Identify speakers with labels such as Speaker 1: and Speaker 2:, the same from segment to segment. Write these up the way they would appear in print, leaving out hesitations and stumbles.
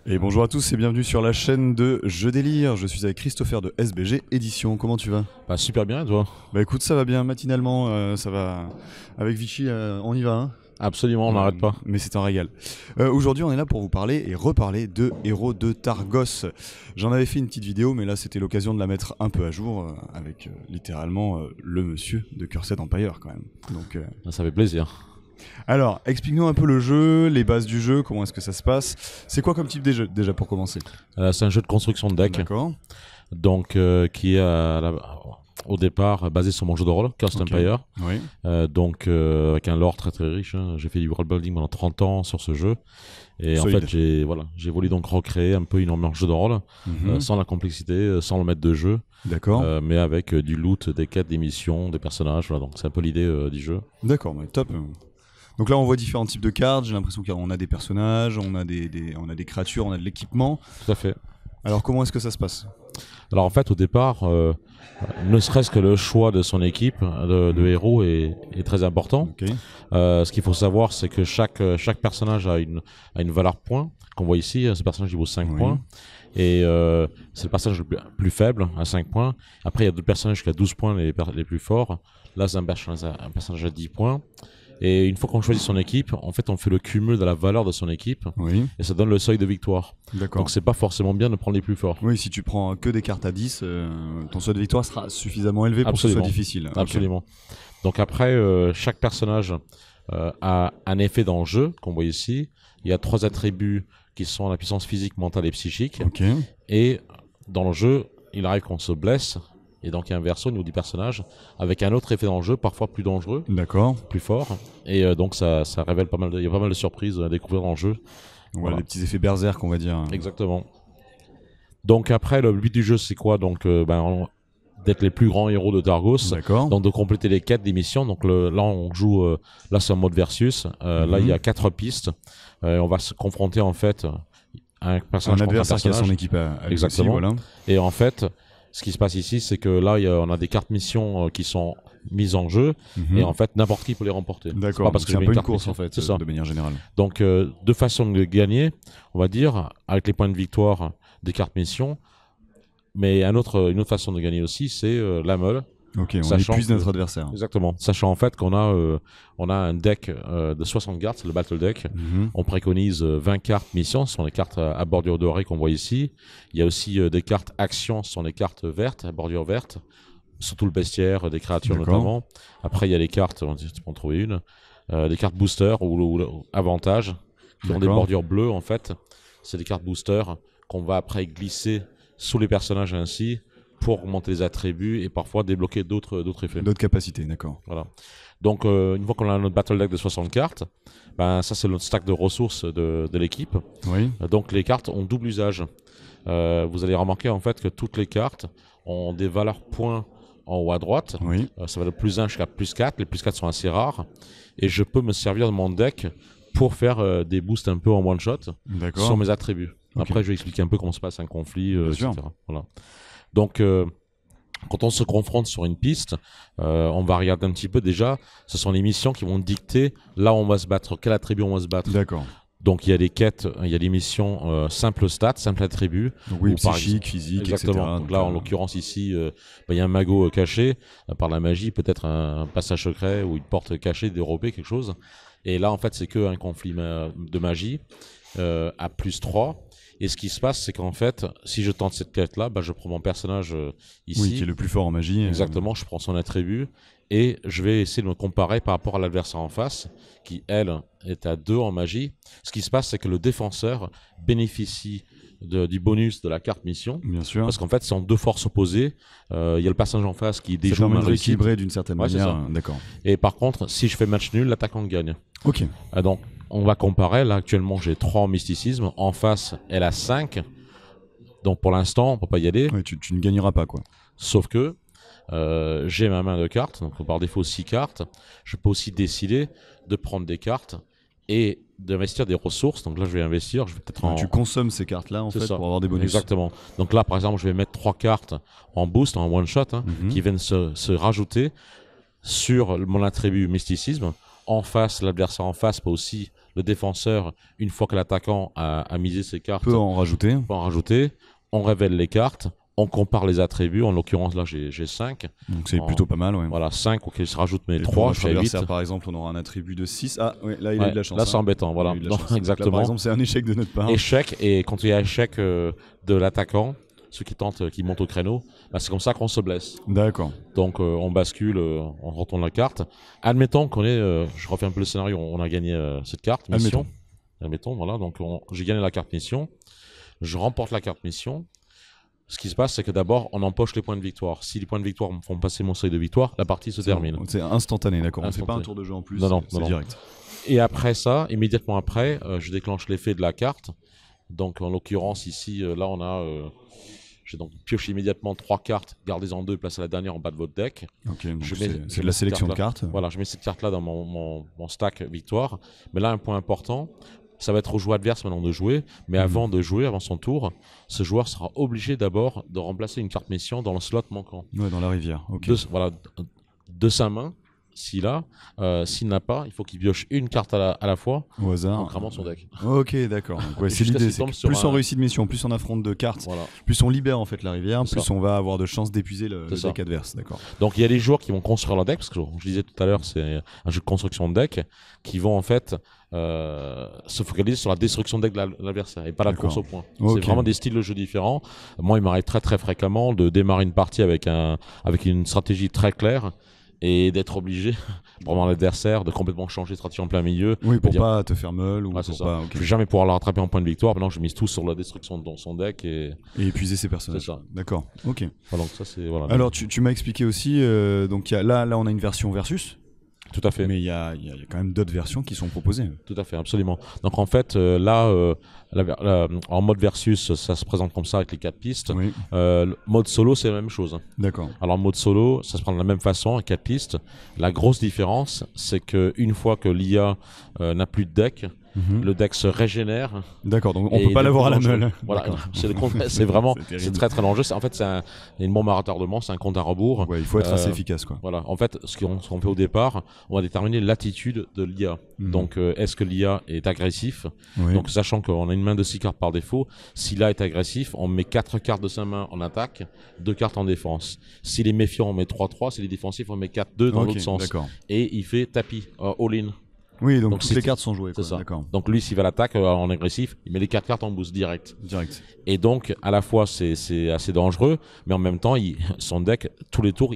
Speaker 1: Et bonjour à tous et bienvenue sur la chaîne de Jeux Délire. Je suis avec Christopher de SBG Édition. Comment tu vas?
Speaker 2: Bah super bien, toi.
Speaker 1: Bah écoute, ça va bien matinalement, ça va. Avec Vichy, on y va. Hein.
Speaker 2: Absolument, on n'arrête pas.
Speaker 1: Mais c'est un régal. Aujourd'hui, on est là pour vous parler et reparler de Héros de Targos. J'en avais fait une petite vidéo, mais là, c'était l'occasion de la mettre un peu à jour avec littéralement le monsieur de Cursed Empire quand même. Donc,
Speaker 2: Ça fait plaisir.
Speaker 1: alors, explique-nous un peu le jeu, les bases du jeu, comment est-ce que ça se passe. C'est quoi comme type de jeu déjà pour commencer?
Speaker 2: C'est un jeu de construction de deck,
Speaker 1: D'accord.
Speaker 2: donc qui est au départ basé sur mon jeu de rôle, Cursed
Speaker 1: Ok.
Speaker 2: Empire.
Speaker 1: Oui.
Speaker 2: Donc avec un lore très très riche. Hein. J'ai fait du world building pendant 30 ans sur ce jeu. Et
Speaker 1: Solide.
Speaker 2: en fait, j'ai voulu donc recréer un peu une ambiance jeu de rôle,
Speaker 1: Mhm.
Speaker 2: sans la complexité, sans le maître de jeu,
Speaker 1: D'accord.
Speaker 2: mais avec du loot, des quêtes, des missions, des personnages. Voilà, donc c'est un peu l'idée du jeu.
Speaker 1: D'accord, mais top. Donc là, on voit différents types de cartes. J'ai l'impression qu'on a des personnages, on a on a des créatures, on a de l'équipement.
Speaker 2: Tout à fait.
Speaker 1: Alors, comment est-ce que ça se passe?
Speaker 2: Alors en fait, au départ, ne serait-ce que le choix de son équipe de héros est très important.
Speaker 1: Ok.
Speaker 2: Ce qu'il faut savoir, c'est que chaque personnage a une valeur point, qu'on voit ici. Ce personnage il vaut 5
Speaker 1: Oui.
Speaker 2: points. Et c'est le personnage le plus faible, à 5 points. Après, il y a d'autres personnages qui ont 12 points, les plus forts. Là, c'est un personnage à 10 points. Et une fois qu'on choisit son équipe, en fait, on fait le cumul de la valeur de son équipe.
Speaker 1: Oui.
Speaker 2: Et ça donne le seuil de victoire.
Speaker 1: D'accord.
Speaker 2: Donc, c'est pas forcément bien de prendre les plus forts.
Speaker 1: Oui, si tu prends que des cartes à 10, ton seuil de victoire sera suffisamment élevé pour que ce soit
Speaker 2: Absolument.
Speaker 1: difficile. Ok.
Speaker 2: Absolument. Donc après, chaque personnage a un effet dans le jeu, qu'on voit ici. Il y a 3 attributs qui sont la puissance physique, mentale et psychique.
Speaker 1: Ok.
Speaker 2: Et dans le jeu, il arrive qu'on se blesse. Et donc il y a un verso au niveau du personnage, avec un autre effet dans le jeu, parfois plus dangereux,
Speaker 1: D'accord.
Speaker 2: plus fort. Et donc ça révèle pas mal il y a pas mal de surprises à découvrir dans le jeu.
Speaker 1: Voilà, des petits effets berserk, on va dire.
Speaker 2: Exactement. Donc après, le but du jeu, c'est quoi? Donc d'être les plus grands héros de Targos.
Speaker 1: D'accord.
Speaker 2: Donc de compléter les quêtes des missions. Donc là on joue, là c'est en mode versus. Là il y a 4 pistes. On va se confronter en fait à un personnage
Speaker 1: Un
Speaker 2: contre
Speaker 1: adversaire qui a son
Speaker 2: personnage.
Speaker 1: équipe à lui aussi,
Speaker 2: Exactement.
Speaker 1: voilà.
Speaker 2: Et en fait, ce qui se passe ici, c'est que là on a des cartes missions qui sont mises en jeu.
Speaker 1: Mhm.
Speaker 2: Et en fait n'importe qui peut les remporter. C'est
Speaker 1: D'accord.
Speaker 2: pas parce
Speaker 1: Donc
Speaker 2: que
Speaker 1: c'est un
Speaker 2: j'ai
Speaker 1: peu
Speaker 2: mis
Speaker 1: une
Speaker 2: carte
Speaker 1: course
Speaker 2: mission.
Speaker 1: en fait,
Speaker 2: C'est ça.
Speaker 1: de manière générale.
Speaker 2: Donc deux façons de gagner, on va dire, avec les points de victoire des cartes missions. Mais une autre façon de gagner aussi, c'est la meule.
Speaker 1: Ok, on
Speaker 2: Sachant
Speaker 1: épuise
Speaker 2: que-
Speaker 1: notre adversaire.
Speaker 2: Exactement. Sachant en fait qu'on a un deck de 60 cartes, c'est le Battle Deck.
Speaker 1: Mhm.
Speaker 2: On préconise 20 cartes missions, ce sont les cartes à bordure dorée qu'on voit ici. Il y a aussi des cartes actions, ce sont les cartes vertes, à bordure verte. Surtout le bestiaire, des créatures
Speaker 1: D'accord.
Speaker 2: notamment. Après, il y a les cartes, tu peux en trouver une, des cartes booster ou avantage, qui ont des
Speaker 1: D'accord.
Speaker 2: bordures bleues en fait. C'est des cartes booster qu'on va après glisser sous les personnages ainsi pour augmenter les attributs et parfois débloquer d'autres effets.
Speaker 1: D'autres capacités, d'accord.
Speaker 2: Voilà. Donc une fois qu'on a notre battle deck de 60 cartes, ben ça c'est notre stack de ressources de l'équipe.
Speaker 1: Oui.
Speaker 2: Donc les cartes ont double usage. Vous allez remarquer en fait que toutes les cartes ont des valeurs points en haut à droite.
Speaker 1: Oui.
Speaker 2: Ça va de plus 1 jusqu'à plus 4. Les plus 4 sont assez rares. Et je peux me servir de mon deck pour faire des boosts un peu en one shot
Speaker 1: D'accord.
Speaker 2: sur mes attributs.
Speaker 1: Ok.
Speaker 2: Après, je vais expliquer un peu comment se passe un conflit,
Speaker 1: Bien
Speaker 2: etc.
Speaker 1: sûr.
Speaker 2: Voilà. Donc, quand on se confronte sur une piste, on va regarder un petit peu déjà. Ce sont les missions qui vont dicter là où on va se battre, quel attribut on va se battre.
Speaker 1: D'accord.
Speaker 2: Donc, il y a des quêtes, il y a des missions simples stats, simples attributs.
Speaker 1: Donc oui,
Speaker 2: Ou par
Speaker 1: psychique,
Speaker 2: exemple-
Speaker 1: physique,
Speaker 2: Exactement.
Speaker 1: etc.
Speaker 2: Donc là, en l'occurrence, ici, il y a un magot caché par la magie, peut-être un passage secret ou une porte cachée dérobée, quelque chose. Et là, en fait, c'est qu'un conflit de magie à plus 3. Et ce qui se passe, c'est qu'en fait, si je tente cette quête-là, bah, je prends mon personnage ici.
Speaker 1: Oui, qui est le plus fort en magie.
Speaker 2: Exactement, je prends son attribut et je vais essayer de me comparer par rapport à l'adversaire en face, qui, elle, est à 2 en magie. Ce qui se passe, c'est que le défenseur bénéficie du bonus de la carte mission.
Speaker 1: Bien sûr.
Speaker 2: Parce qu'en fait, ce sont 2 forces opposées. Il y a le personnage en face qui
Speaker 1: Ça
Speaker 2: déjoue
Speaker 1: permet
Speaker 2: ma
Speaker 1: de
Speaker 2: réussite.
Speaker 1: rééquilibrer d'une certaine
Speaker 2: Ouais, c'est
Speaker 1: manière.
Speaker 2: ça.
Speaker 1: D'accord.
Speaker 2: Et par contre, si je fais match nul, l'attaquant gagne.
Speaker 1: Ok.
Speaker 2: Donc, on va comparer. Là, actuellement, j'ai 3 en mysticisme. En face, elle a 5. Donc, pour l'instant, on peut pas y aller.
Speaker 1: Ouais, tu ne gagneras pas, quoi.
Speaker 2: Sauf que j'ai ma main de cartes, donc par défaut 6 cartes. Je peux aussi décider de prendre des cartes et d'investir des ressources. Donc là, je vais investir. Je vais peut-être en.
Speaker 1: Tu consommes ces cartes-là, en
Speaker 2: C'est
Speaker 1: fait,
Speaker 2: ça.
Speaker 1: pour avoir des bonus.
Speaker 2: Exactement. Donc là, par exemple, je vais mettre 3 cartes en boost, en one shot,
Speaker 1: Mhm.
Speaker 2: qui viennent se rajouter sur mon attribut mysticisme. En face, l'adversaire en face peut aussi le défenseur, une fois que l'attaquant a misé ses cartes,
Speaker 1: peut en rajouter.
Speaker 2: Peut en rajouter. On révèle les cartes. On compare les attributs. En l'occurrence, là, j'ai 5.
Speaker 1: Donc c'est plutôt pas mal, ouais.
Speaker 2: Voilà, 5, ok, je rajoute mes
Speaker 1: Et
Speaker 2: 3,
Speaker 1: je
Speaker 2: je fais 8.
Speaker 1: Par exemple, on aura un attribut de 6. Ah, ouais, là, il a eu de la chance.
Speaker 2: Là, c'est embêtant, voilà. Non, exactement.
Speaker 1: Là, par exemple, c'est un échec de notre part.
Speaker 2: Échec, et quand il y a échec de l'attaquant, ceux qui tentent, qui montent au créneau, bah, c'est comme ça qu'on se blesse.
Speaker 1: D'accord.
Speaker 2: Donc on bascule, on retourne la carte. Admettons qu'on est, je refais un peu le scénario, on a gagné cette carte mission. Admettons, voilà, donc j'ai gagné la carte mission. Je remporte la carte mission. Ce qui se passe, c'est que d'abord, on empoche les points de victoire. Si les points de victoire me font passer mon seuil de victoire, la partie se termine.
Speaker 1: C'est instantané, d'accord. On ne fait pas un tour de jeu en plus.
Speaker 2: Non,
Speaker 1: c'est direct.
Speaker 2: Et après ça, immédiatement après, je déclenche l'effet de la carte. Donc en l'occurrence ici, là on a, j'ai donc pioché immédiatement 3 cartes, gardez-en 2, placez la dernière en bas de votre deck.
Speaker 1: Ok, donc c'est de la sélection de cartes.
Speaker 2: Voilà, je mets cette carte-là dans mon stack victoire. Mais là, un point important, ça va être au joueur adverse maintenant de jouer, mais avant de jouer, avant son tour, ce joueur sera obligé d'abord de remplacer une carte mission dans le slot manquant.
Speaker 1: Ouais, dans la rivière. Ok.
Speaker 2: De sa main. S'il a, s'il n'a pas, il faut qu'il pioche une carte à la fois
Speaker 1: au hasard
Speaker 2: en cramant son deck.
Speaker 1: Ok, d'accord. Ouais, c'est l'idée. Plus on réussit de mission, plus on affronte de cartes, plus on libère en fait la rivière, plus on va avoir de chances d'épuiser le deck adverse. D'accord.
Speaker 2: Donc il y a des joueurs qui vont construire leur deck, parce que je disais tout à l'heure, c'est un jeu de construction de deck, qui vont en fait se focaliser sur la destruction de deck de l'adversaire et pas la course au point. Okay. C'est vraiment des styles de jeu différents. Moi, il m'arrive très très fréquemment de démarrer une partie avec une stratégie très claire, et d'être obligé, pour l'adversaire, de complètement changer de stratégie en plein milieu.
Speaker 1: Oui, pour pas te faire meul.
Speaker 2: C'est ça. Je vais jamais pouvoir le rattraper en point de victoire. Maintenant, je mise tout sur la destruction de son deck et
Speaker 1: épuiser ses personnages. C'est ça. D'accord. Ok.
Speaker 2: Voilà, donc ça, c'est, voilà.
Speaker 1: Alors, tu m'as expliqué aussi, donc là, on a une version versus.
Speaker 2: Tout à fait.
Speaker 1: Mais il y a quand même d'autres versions qui sont proposées.
Speaker 2: Tout à fait, absolument. Donc en fait, là, en mode versus, ça se présente comme ça avec les 4 pistes.
Speaker 1: Oui.
Speaker 2: Mode solo, c'est la même chose.
Speaker 1: D'accord.
Speaker 2: Alors en mode solo, ça se prend de la même façon, avec 4 pistes. La grosse différence, c'est qu'une fois que l'IA n'a plus de deck, le deck se régénère.
Speaker 1: D'accord, donc on peut pas l'avoir à la meule.
Speaker 2: Voilà, c'est vraiment, c'est très très dangereux. En fait, c'est une bombe à retardement, c'est un compte à rebours.
Speaker 1: Ouais, il faut être assez efficace, quoi.
Speaker 2: Voilà, en fait, ce qu'on fait au départ, on va déterminer l'attitude de l'IA. Donc, est-ce que l'IA est agressif? Donc, sachant qu'on a une main de 6 cartes par défaut, si l'IA est agressif, on met 4 cartes de sa main en attaque, 2 cartes en défense. S'il est méfiant, on met 3-3. S'il est défensif, on met 4-2 dans l'autre sens. Et il fait tapis, all-in.
Speaker 1: Oui, donc toutes les cartes sont jouées.
Speaker 2: C'est ça. Donc lui, s'il va à l'attaque en agressif, il met les 4 cartes en boost direct. Et donc, à la fois, c'est assez dangereux, mais en même temps, son deck, tous les tours,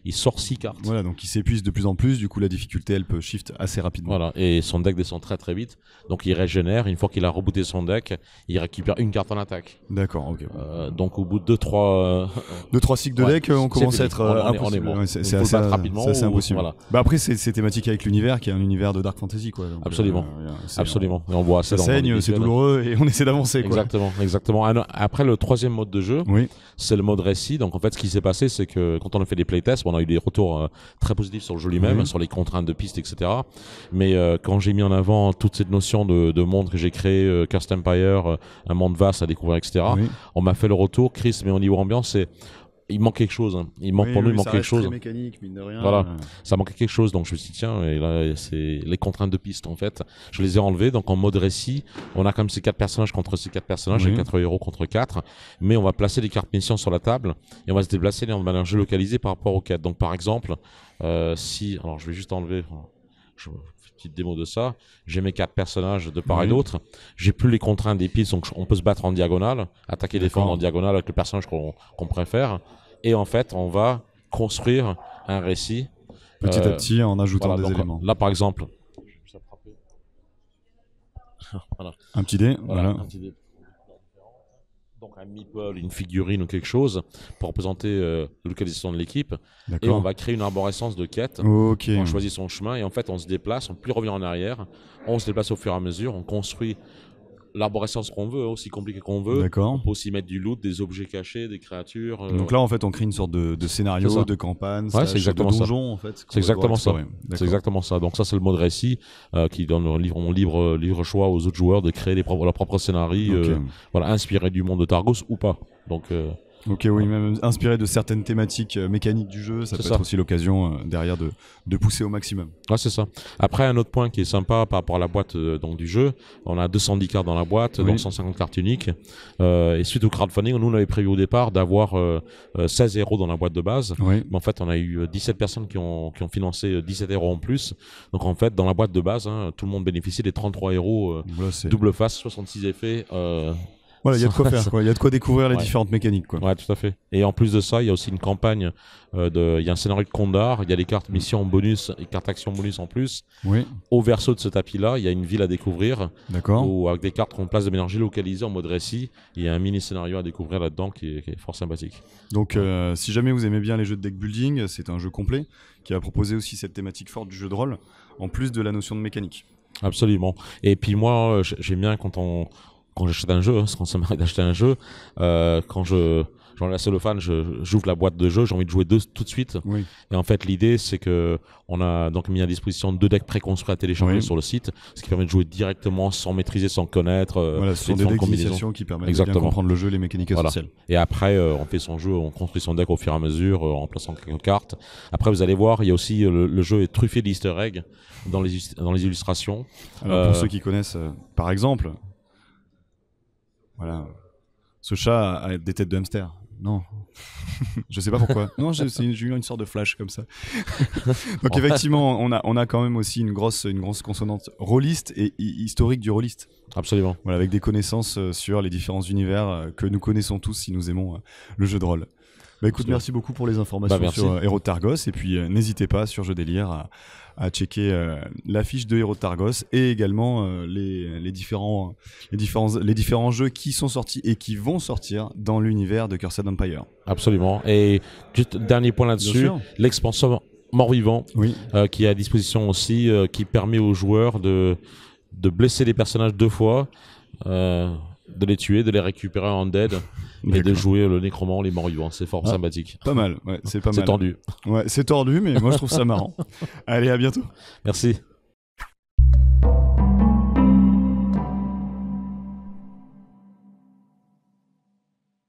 Speaker 2: il sort 6 cartes.
Speaker 1: Voilà, donc il s'épuise de plus en plus, du coup la difficulté elle peut shift assez rapidement.
Speaker 2: Voilà, et son deck descend très très vite, donc il régénère, une fois qu'il a rebooté son deck, il récupère une carte en attaque.
Speaker 1: D'accord, ok.
Speaker 2: Donc au bout de 2-3
Speaker 1: cycles de deck, on commence à être impossible.
Speaker 2: On est
Speaker 1: c'est assez impossible. Voilà. Bah après c'est thématique avec l'univers qui est un univers de Dark Fantasy quoi. Donc,
Speaker 2: absolument, absolument. Et on voit
Speaker 1: ça saigne, c'est douloureux et on essaie d'avancer quoi.
Speaker 2: Exactement. Après le troisième mode de jeu, c'est le mode récit. Donc en fait ce qui s'est passé c'est que quand on a fait des playtests, on a eu des retours très positifs sur le jeu lui-même, sur les contraintes de piste, etc. Mais quand j'ai mis en avant toute cette notion de monde que j'ai créé, Cursed Empire, un monde vaste à découvrir, etc., on m'a fait le retour, Chris, mais au niveau ambiance, il manque quelque chose. Il manque pour nous, il manque quelque chose.
Speaker 1: Très mécanique, mine de rien.
Speaker 2: Voilà, ça manquait quelque chose. Donc je me suis dit tiens, et là c'est les contraintes de piste en fait. Je les ai enlevées. Donc en mode récit, on a comme ces 4 personnages contre ces 4 personnages, et 4 héros contre 4. Mais on va placer des cartes missions sur la table et on va se déplacer de manière géolocalisée par rapport aux 4. Donc par exemple, alors je vais juste enlever. Je fais une petite démo de ça. J'ai mes 4 personnages de part et d'autre. J'ai plus les contraintes des pistes, donc on peut se battre en diagonale, attaquer, défendre en diagonale avec le personnage qu'on préfère. Et en fait, on va construire un récit
Speaker 1: petit à petit en ajoutant des éléments.
Speaker 2: Là, par exemple,
Speaker 1: un petit dé. Voilà.
Speaker 2: Un petit dé. Donc un meeple, une figurine ou quelque chose pour représenter la localisation de l'équipe. Et on va créer une arborescence de quête. On choisit son chemin et en fait on se déplace, on ne peut plus revenir en arrière. On se déplace au fur et à mesure, on construit l'arborescence qu'on veut, aussi compliqué qu'on veut. On peut aussi mettre du loot, des objets cachés, des créatures.
Speaker 1: Donc là, en fait, on crée une sorte de scénario, de campagne,
Speaker 2: c'est exactement
Speaker 1: de donjon, en fait.
Speaker 2: C'est exactement ça. C'est exactement ça. Donc ça, c'est le mode récit qui donne libre choix aux autres joueurs de créer leur propre scénario, inspiré du monde de Targos ou pas. Donc
Speaker 1: Ok, oui, même inspiré de certaines thématiques mécaniques du jeu, ça peut être aussi l'occasion derrière de pousser au maximum.
Speaker 2: Ouais, c'est ça. Après, un autre point qui est sympa par rapport à la boîte donc du jeu, on a 210 cartes dans la boîte, donc 150 cartes uniques. Et suite au crowdfunding, nous on avait prévu au départ d'avoir 16 héros dans la boîte de base.
Speaker 1: Oui.
Speaker 2: Mais en fait, on a eu 17 personnes qui ont financé 17 héros en plus. Donc en fait, dans la boîte de base, tout le monde bénéficie des 33 héros, double face, 66 effets.
Speaker 1: Voilà, il y a de quoi faire, quoi. Il y a de quoi découvrir les différentes mécaniques, quoi.
Speaker 2: Ouais, tout à fait. Et en plus de ça, il y a aussi une campagne il y a un scénario de Condar, il y a les cartes mission bonus et cartes action bonus en plus.
Speaker 1: Oui.
Speaker 2: Au verso de ce tapis-là, il y a une ville à découvrir.
Speaker 1: D'accord.
Speaker 2: Où, avec des cartes qu'on place de mélange localisées en mode récit, il y a un mini scénario à découvrir là-dedans qui est fort sympathique.
Speaker 1: Donc, si jamais vous aimez bien les jeux de deck building, c'est un jeu complet qui va proposer aussi cette thématique forte du jeu de rôle, en plus de la notion de mécanique.
Speaker 2: Absolument. Et puis moi, j'aime bien quand j'achète un jeu, parce qu'on ça m'arrête d'acheter un jeu, quand j'enlève la cellophane, j'ouvre la boîte de jeu, j'ai envie de jouer tout de suite.
Speaker 1: Oui.
Speaker 2: Et en fait, l'idée, c'est que on a donc mis à disposition 2 decks préconstruits à télécharger sur le site, ce qui permet de jouer directement sans maîtriser, sans connaître.
Speaker 1: Voilà, ce sont des decks d'initiation qui permettent de bien comprendre le jeu, les mécaniques essentielles.
Speaker 2: Et après, on fait son jeu, on construit son deck au fur et à mesure, en plaçant quelques cartes. Après, vous allez voir, il y a aussi le jeu est truffé d'easter eggs dans les illustrations.
Speaker 1: Alors, pour ceux qui connaissent, par exemple, voilà, ce chat a des têtes de hamster. Non, je sais pas pourquoi. Non, j'ai eu une sorte de flash comme ça. Donc effectivement, on a quand même aussi une grosse consonante rôliste et historique du rôliste.
Speaker 2: Absolument.
Speaker 1: Voilà, avec des connaissances sur les différents univers que nous connaissons tous si nous aimons le jeu de rôle. Bah écoute, merci beaucoup pour les informations sur Héros de Targos, et puis n'hésitez pas sur Jeux Délire à checker la fiche de Héros de Targos et également les différents jeux qui sont sortis et qui vont sortir dans l'univers de Cursed Empire.
Speaker 2: Absolument. Et juste dernier point là-dessus, l'expansion mort-vivant qui est à disposition aussi, qui permet aux joueurs de blesser les personnages 2 fois, de les tuer, de les récupérer en dead et de jouer le nécromant, les morts-vivants. C'est fort sympathique.
Speaker 1: Pas mal, ouais, c'est pas mal.
Speaker 2: C'est tendu.
Speaker 1: Ouais, c'est tordu, mais moi je trouve ça marrant. Allez, à bientôt.
Speaker 2: Merci.